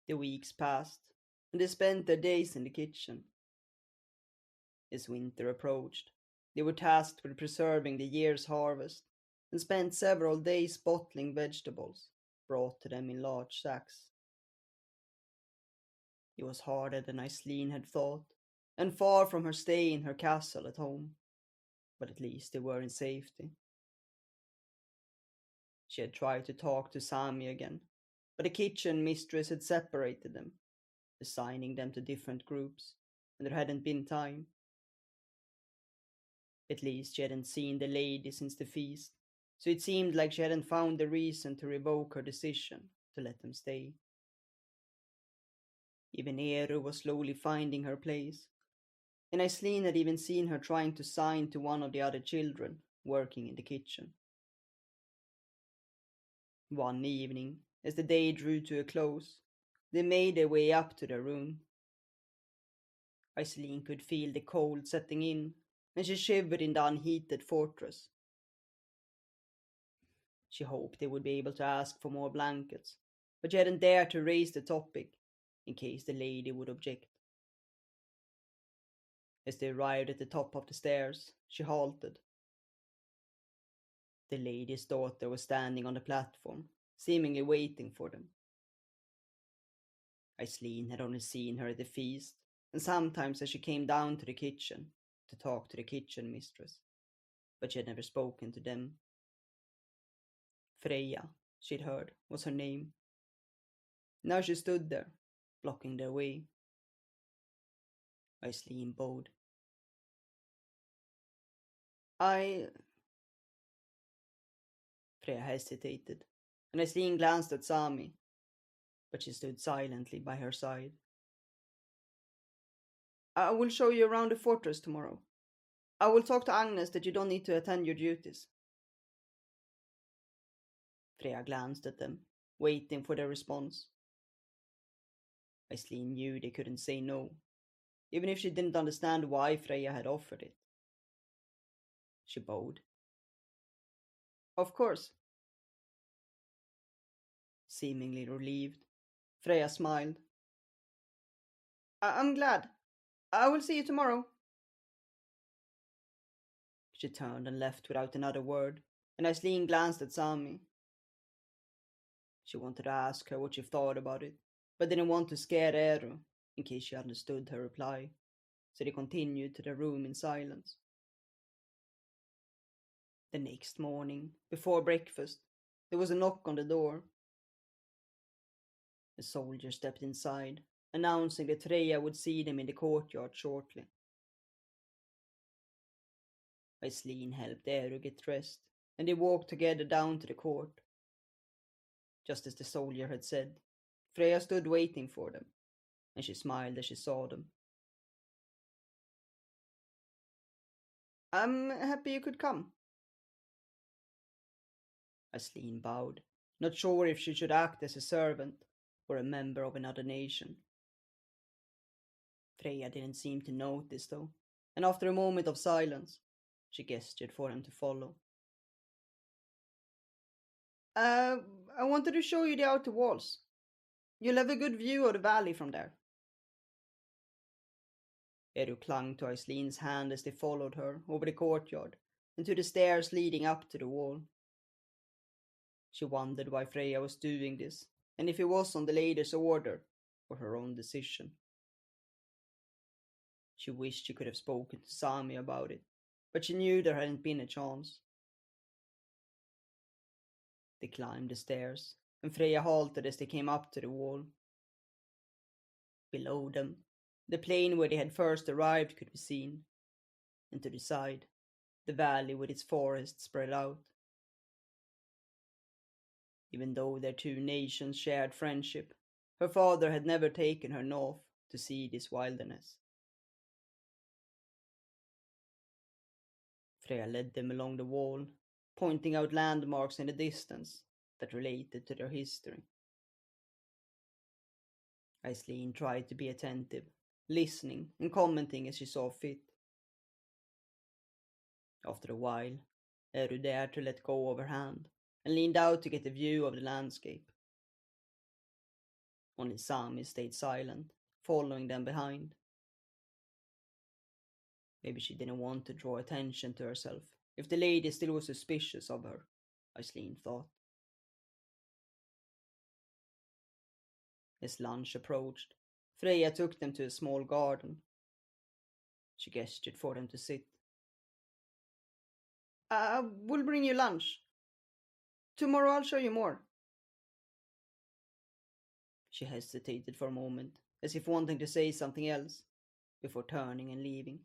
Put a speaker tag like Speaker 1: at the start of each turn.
Speaker 1: The weeks passed, and they spent their days in the kitchen. As winter approached, they were tasked with preserving the year's harvest and spent several days bottling vegetables brought to them in large sacks. It was harder than Aislin had thought, and far from her stay in her castle at home, but at least they were in safety. She had tried to talk to Sami again, but the kitchen mistress had separated them, assigning them to different groups, and there hadn't been time. At least she hadn't seen the lady since the feast, so it seemed like she hadn't found the reason to revoke her decision to let them stay. Even Eru was slowly finding her place, and Aislin had even seen her trying to sign to one of the other children working in the kitchen. One evening, as the day drew to a close, they made their way up to their room. Aislin could feel the cold setting in, and she shivered in the unheated fortress. She hoped they would be able to ask for more blankets, but she hadn't dared to raise the topic in case the lady would object. As they arrived at the top of the stairs, she halted. The lady's daughter was standing on the platform, seemingly waiting for them. Aislin had only seen her at the feast, and sometimes as she came down to the kitchen to talk to the kitchen mistress, but she had never spoken to them. Freya, she'd heard, was her name. Now she stood there, blocking their way. Aislin bowed. I... Freya hesitated, and Aislin glanced at Sami, but she stood silently by her side. I will show you around the fortress tomorrow. I will talk to Agnes that you don't need to attend your duties. Freya glanced at them, waiting for their response. Aislin knew they couldn't say no, even if she didn't understand why Freya had offered it. She bowed. Of course. Seemingly relieved, Freya smiled. I'm glad. I will see you tomorrow. She turned and left without another word, and Aislin glanced at Sami. She wanted to ask her what she thought about it, but didn't want to scare Eru in case she understood her reply, so they continued to their room in silence. The next morning, before breakfast, there was a knock on the door. A soldier stepped inside, announcing that Freya would see them in the courtyard shortly. Aislin helped Eru get dressed, and they walked together down to the court. Just as the soldier had said, Freya stood waiting for them, and she smiled as she saw them. I'm happy you could come. Aislin bowed, not sure if she should act as a servant or a member of another nation. Freya didn't seem to notice, though, and after a moment of silence, she gestured for him to follow. Uh, I wanted to show you the outer walls. You'll have a good view of the valley from there. Eru clung to Aislin's hand as they followed her over the courtyard and to the stairs leading up to the wall. She wondered why Freya was doing this, and if it was on the lady's order or her own decision. She wished she could have spoken to Sami about it, but she knew there hadn't been a chance. They climbed the stairs, and Freya halted as they came up to the wall. Below them, the plain where they had first arrived could be seen, and to the side, the valley with its forest spread out. Even though their two nations shared friendship, her father had never taken her north to see this wilderness. Freya led them along the wall, pointing out landmarks in the distance that related to their history. Aislin tried to be attentive, listening and commenting as she saw fit. After a while, Eru dared to let go of her hand and leaned out to get a view of the landscape. Only Sami stayed silent, following them behind. Maybe she didn't want to draw attention to herself, if the lady still was suspicious of her, Aislin thought. As lunch approached, Freya took them to a small garden. She gestured for them to sit. I will bring you lunch. Tomorrow I'll show you more. She hesitated for a moment, as if wanting to say something else, before turning and leaving.